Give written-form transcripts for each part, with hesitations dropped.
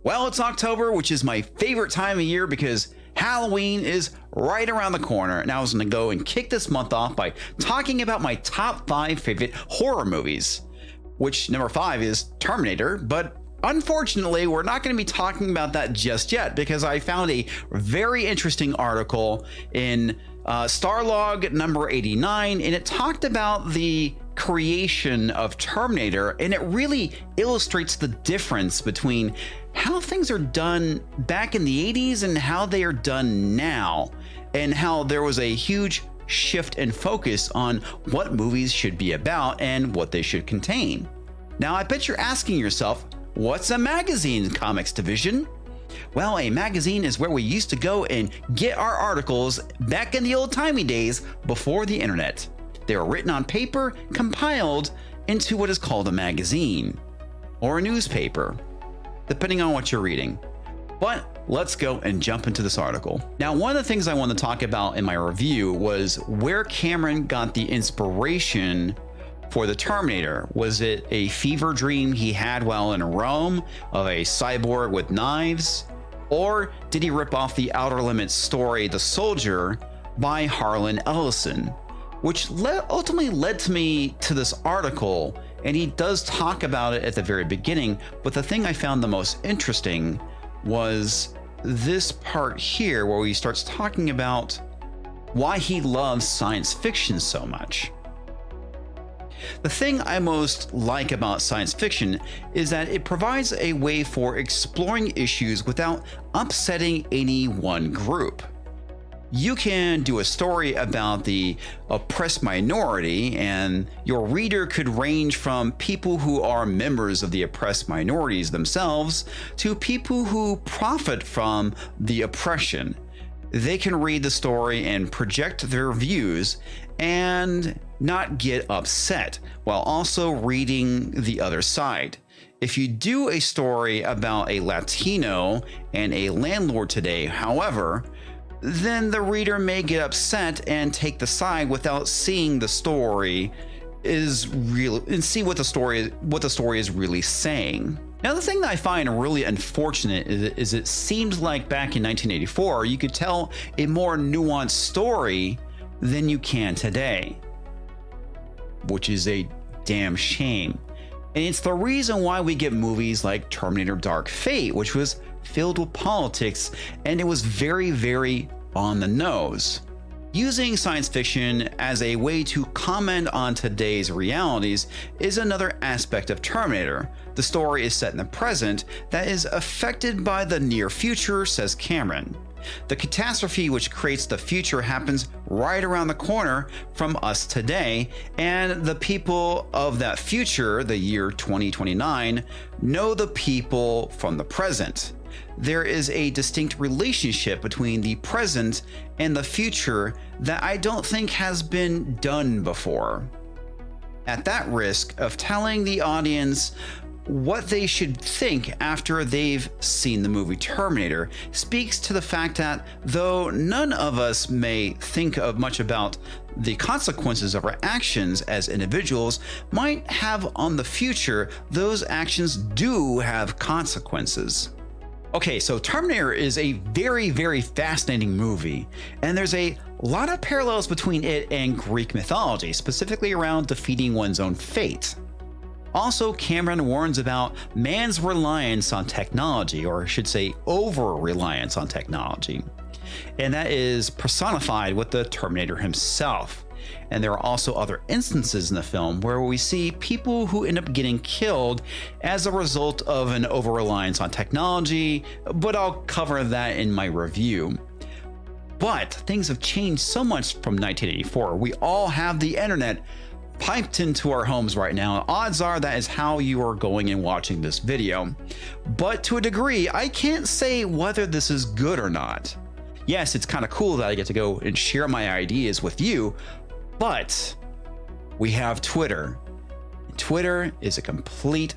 Well, it's October, which is my favorite time of year because Halloween is right around the corner, and I was going to go and kick this month off by talking about my top 5 favorite horror movies, which number 5 is Terminator, but unfortunately, we're not going to be talking about that just yet because I found a very interesting article in Starlog number 89, and it talked about the creation of Terminator, and it really illustrates the difference between how things are done back in the 80s and how they are done now, and how there was a huge shift in focus on what movies should be about and what they should contain. Now, I bet you're asking yourself, what's a magazine comics division? Well, a magazine is where we used to go and get our articles back in the old-timey days before the internet. They were written on paper, compiled into what is called a magazine, or a newspaper, depending on what you're reading. But let's go and jump into this article. Now, one of the things I want to talk about in my review was where Cameron got the inspiration for the Terminator. Was it a fever dream he had while in Rome of a cyborg with knives? Or did he rip off the Outer Limits story, The Soldier, by Harlan Ellison? Which ultimately led to me to this article, and he does talk about it at the very beginning, but the thing I found the most interesting was this part here where he starts talking about why he loves science fiction so much. The thing I most like about science fiction is that it provides a way for exploring issues without upsetting any one group. You can do a story about the oppressed minority, and your reader could range from people who are members of the oppressed minorities themselves to people who profit from the oppression. They can read the story and project their views and not get upset while also reading the other side. If you do a story about a Latino and a landlord today, however, then the reader may get upset and take the side without seeing the story is real and see what the story is really saying. Now, the thing that I find really unfortunate is it seems like back in 1984 you could tell a more nuanced story than you can today, which is a damn shame. And it's the reason why we get movies like Terminator Dark Fate, which was filled with politics, and it was very, very on the nose. Using science fiction as a way to comment on today's realities is another aspect of Terminator. The story is set in the present that is affected by the near future, says Cameron. The catastrophe which creates the future happens right around the corner from us today, and the people of that future, the year 2029, know the people from the present. There is a distinct relationship between the present and the future that I don't think has been done before. At that risk of telling the audience what they should think after they've seen the movie Terminator speaks to the fact that though none of us may think of much about the consequences of our actions as individuals might have on the future, those actions do have consequences. Okay, so Terminator is a very, very fascinating movie, and there's a lot of parallels between it and Greek mythology, specifically around defeating one's own fate. Also, Cameron warns about man's reliance on technology, or I should say over-reliance on technology, and that is personified with the Terminator himself. And there are also other instances in the film where we see people who end up getting killed as a result of an over-reliance on technology, but I'll cover that in my review. But things have changed so much from 1984. We all have the internet piped into our homes right now. Odds are that is how you are going and watching this video. But to a degree, I can't say whether this is good or not. Yes, it's kind of cool that I get to go and share my ideas with you, but we have Twitter. Twitter is a complete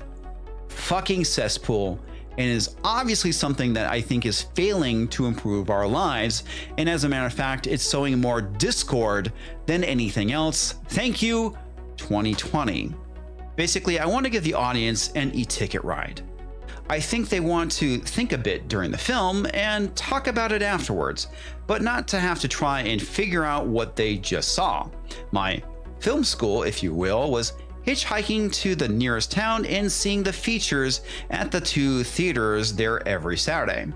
fucking cesspool and is obviously something that I think is failing to improve our lives. And as a matter of fact, it's sowing more discord than anything else. Thank you, 2020. Basically, I want to give the audience an e-ticket ride. I think they want to think a bit during the film and talk about it afterwards, but not to have to try and figure out what they just saw. My film school, if you will, was hitchhiking to the nearest town and seeing the features at the 2 theaters there every Saturday.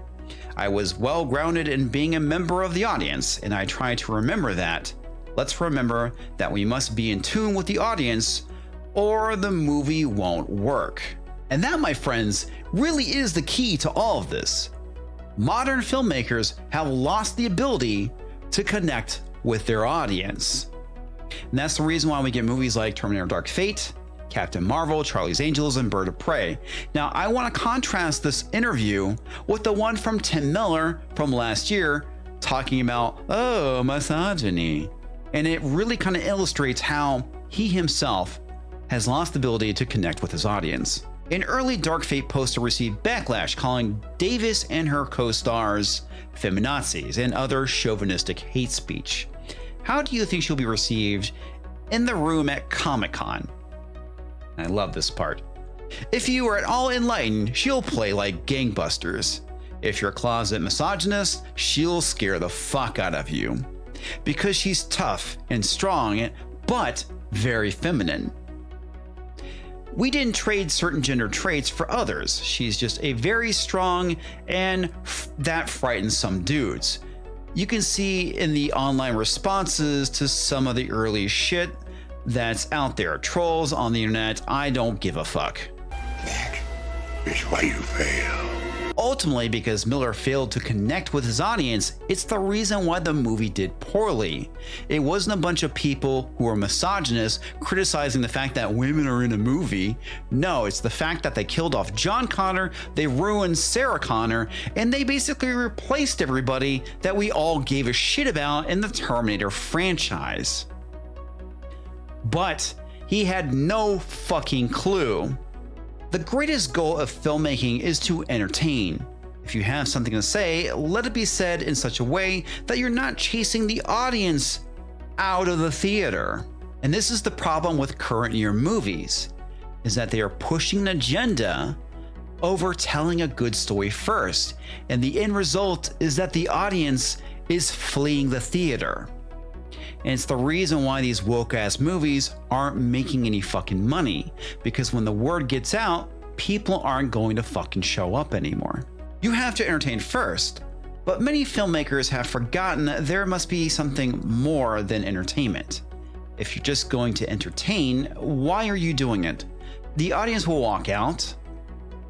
I was well grounded in being a member of the audience, and I try to remember that. Let's remember that we must be in tune with the audience or the movie won't work. And that, my friends, really is the key to all of this. Modern filmmakers have lost the ability to connect with their audience. And that's the reason why we get movies like Terminator Dark Fate, Captain Marvel, Charlie's Angels, and Bird of Prey. Now, I want to contrast this interview with the one from Tim Miller from last year talking about, misogyny. And it really kind of illustrates how he himself has lost the ability to connect with his audience. An early Dark Fate poster received backlash calling Davis and her co-stars feminazis and other chauvinistic hate speech. How do you think she'll be received in the room at Comic-Con? I love this part. If you are at all enlightened, she'll play like gangbusters. If you're a closet misogynist, she'll scare the fuck out of you. Because she's tough and strong, but very feminine. We didn't trade certain gender traits for others. She's just a very strong, and that frightens some dudes. You can see in the online responses to some of the early shit that's out there. Trolls on the internet, I don't give a fuck. That is why you fail. Ultimately, because Miller failed to connect with his audience, it's the reason why the movie did poorly. It wasn't a bunch of people who were misogynists criticizing the fact that women are in a movie. No, it's the fact that they killed off John Connor, they ruined Sarah Connor, and they basically replaced everybody that we all gave a shit about in the Terminator franchise. But he had no fucking clue. The greatest goal of filmmaking is to entertain. If you have something to say, let it be said in such a way that you're not chasing the audience out of the theater. And this is the problem with current year movies, is that they are pushing an agenda over telling a good story first. And the end result is that the audience is fleeing the theater. And it's the reason why these woke-ass movies aren't making any fucking money. Because when the word gets out, people aren't going to fucking show up anymore. You have to entertain first, but many filmmakers have forgotten that there must be something more than entertainment. If you're just going to entertain, why are you doing it? The audience will walk out,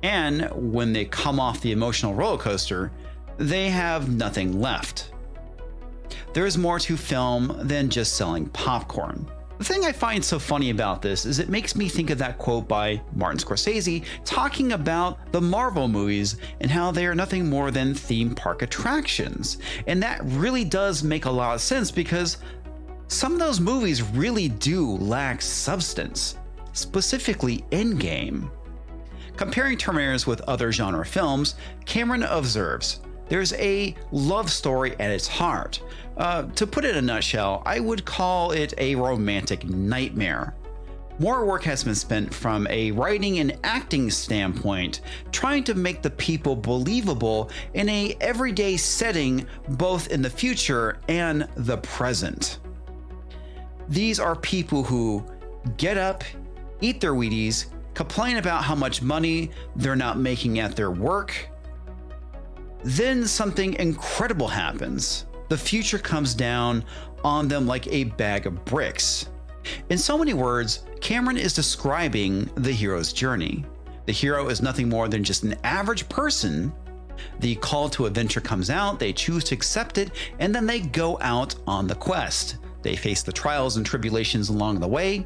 and when they come off the emotional roller coaster, they have nothing left. There is more to film than just selling popcorn. The thing I find so funny about this is it makes me think of that quote by Martin Scorsese talking about the Marvel movies and how they are nothing more than theme park attractions. And that really does make a lot of sense because some of those movies really do lack substance, specifically Endgame. Comparing Terminators with other genre films, Cameron observes, there's a love story at its heart. To put it in a nutshell, I would call it a romantic nightmare. More work has been spent from a writing and acting standpoint, trying to make the people believable in a everyday setting, both in the future and the present. These are people who get up, eat their Wheaties, complain about how much money they're not making at their work. Then something incredible happens. The future comes down on them like a bag of bricks. In so many words, Cameron is describing the hero's journey. The hero is nothing more than just an average person. The call to adventure comes out, they choose to accept it, and then they go out on the quest. They face the trials and tribulations along the way,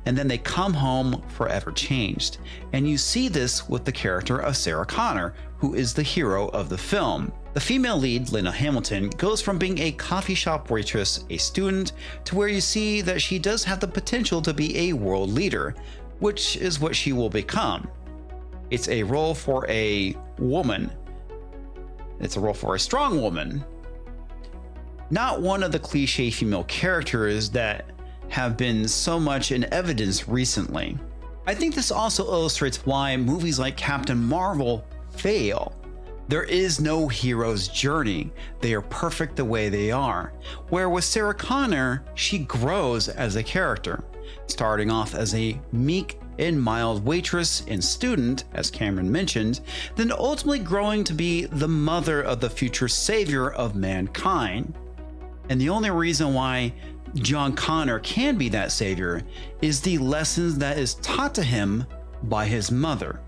and then they come home forever changed. And you see this with the character of Sarah Connor, who is the hero of the film. The female lead, Lena Hamilton, goes from being a coffee shop waitress, a student, to where you see that she does have the potential to be a world leader, which is what she will become. It's a role for a woman. It's a role for a strong woman. Not one of the cliche female characters that have been so much in evidence recently. I think this also illustrates why movies like Captain Marvel fail. There is no hero's journey. They are perfect the way they are. Where with Sarah Connor, she grows as a character, starting off as a meek and mild waitress and student, as Cameron mentioned, then ultimately growing to be the mother of the future savior of mankind. And the only reason why John Connor can be that savior is the lessons that is taught to him by his mother.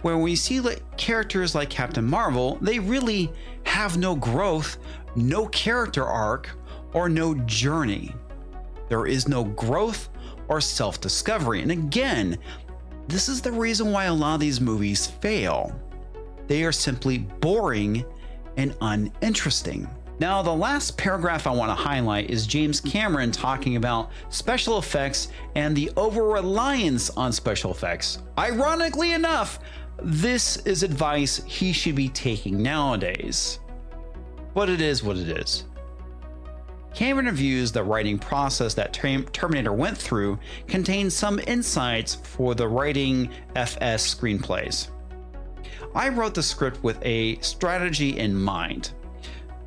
Where we see characters like Captain Marvel, they really have no growth, no character arc, or no journey. There is no growth or self-discovery. And again, this is the reason why a lot of these movies fail. They are simply boring and uninteresting. Now, the last paragraph I want to highlight is James Cameron talking about special effects and the over-reliance on special effects. Ironically enough, this is advice he should be taking nowadays. But it is what it is. Cameron reviews the writing process that Terminator went through contains some insights for the writing FS screenplays. I wrote the script with a strategy in mind,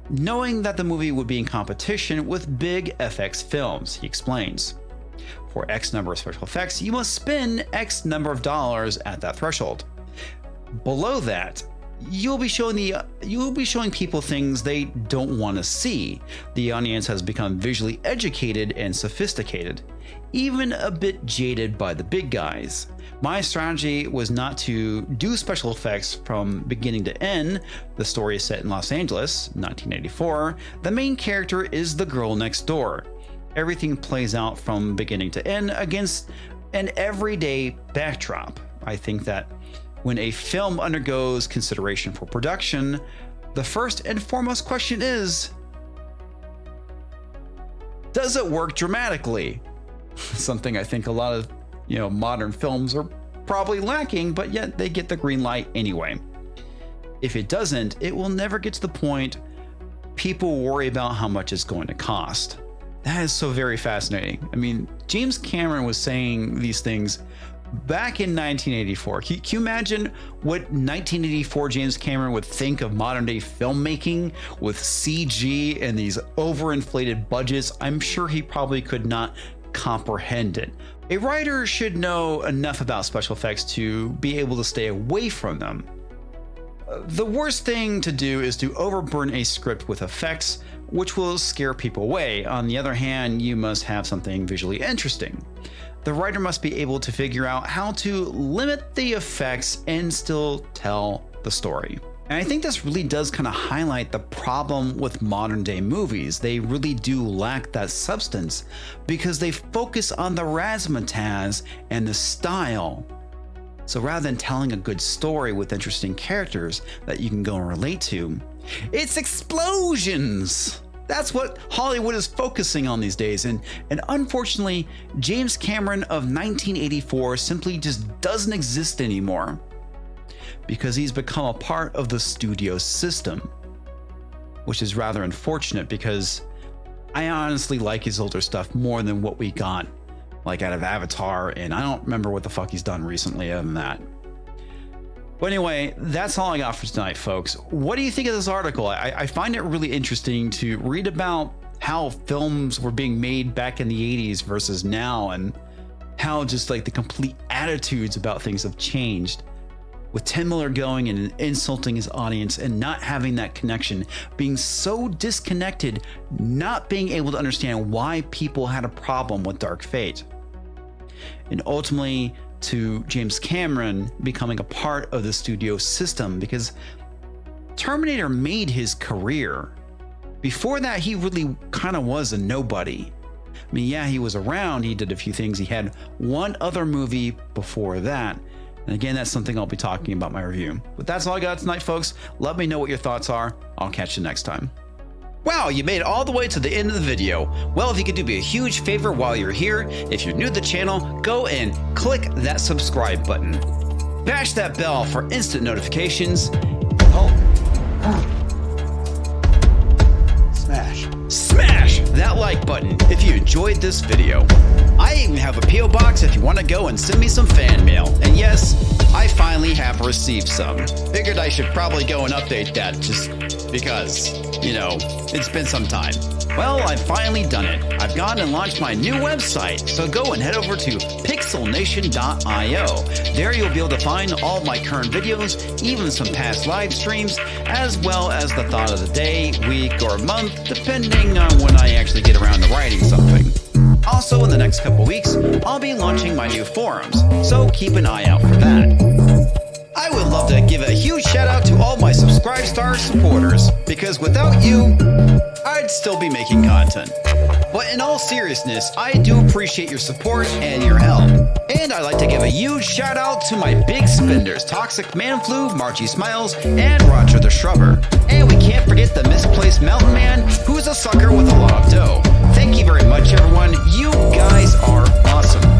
knowing that the movie would be in competition with big FX films, he explains. For X number of special effects, you must spend X number of dollars at that threshold. Below that, you'll be showing people things they don't want to see. The audience has become visually educated and sophisticated, even a bit jaded by the big guys. My strategy was not to do special effects from beginning to end. The story is set in Los Angeles, 1984. The main character is the girl next door. Everything plays out from beginning to end against an everyday backdrop. I think that when a film undergoes consideration for production, the first and foremost question is, does it work dramatically? Something I think a lot of modern films are probably lacking, but yet they get the green light anyway. If it doesn't, it will never get to the point people worry about how much it's going to cost. That is so very fascinating. I mean, James Cameron was saying these things back in 1984. Can you imagine what 1984 James Cameron would think of modern day filmmaking with CG and these overinflated budgets? I'm sure he probably could not comprehend it. A writer should know enough about special effects to be able to stay away from them. The worst thing to do is to overburden a script with effects, which will scare people away. On the other hand, you must have something visually interesting. The writer must be able to figure out how to limit the effects and still tell the story. And I think this really does kind of highlight the problem with modern day movies. They really do lack that substance because they focus on the razzmatazz and the style. So rather than telling a good story with interesting characters that you can go and relate to, it's explosions! That's what Hollywood is focusing on these days, and unfortunately, James Cameron of 1984 simply just doesn't exist anymore because he's become a part of the studio system, which is rather unfortunate because I honestly like his older stuff more than what we got like out of Avatar, and I don't remember what the fuck he's done recently other than that. But anyway, that's all I got for tonight, folks. What do you think of this article? I find it really interesting to read about how films were being made back in the 80s versus now, and how just like the complete attitudes about things have changed. With Tim Miller going and insulting his audience and not having that connection, being so disconnected, not being able to understand why people had a problem with Dark Fate. And ultimately, to James Cameron becoming a part of the studio system, because Terminator made his career. Before that, he really kind of was a nobody. I mean, yeah, he was around, he did a few things, he had one other movie before that. And again, that's something I'll be talking about in my review. But that's all I got tonight, folks. Let me know what your thoughts are. I'll catch you next time. Wow, you made it all the way to the end of the video. Well, if you could do me a huge favor while you're here, if you're new to the channel, go and click that subscribe button. Bash that bell for instant notifications. Smash that like button if you enjoyed this video. I even have a P.O. box if you want to go and send me some fan mail. And yes, I finally have received some. Figured I should probably go and update that just because, you know, it's been some time. Well, I've finally done it. I've gone and launched my new website, so go and head over to pixelnation.io. There you'll be able to find all my current videos, even some past live streams, as well as the thought of the day, week, or month, depending on when I actually get around to writing something. Also, in the next couple weeks, I'll be launching my new forums, so keep an eye out for that. I would love to give a huge shout out to all my Subscribe Star supporters, because without you, I'd still be making content. But in all seriousness, I do appreciate your support and your help. And I'd like to give a huge shout out to my big spenders, Toxic Manflu, MarjieSmiles, and Roger the Shrubber. And we can't forget the misplaced mountain man, who's a sucker with a lot of dough. Thank you very much, everyone. You guys are awesome.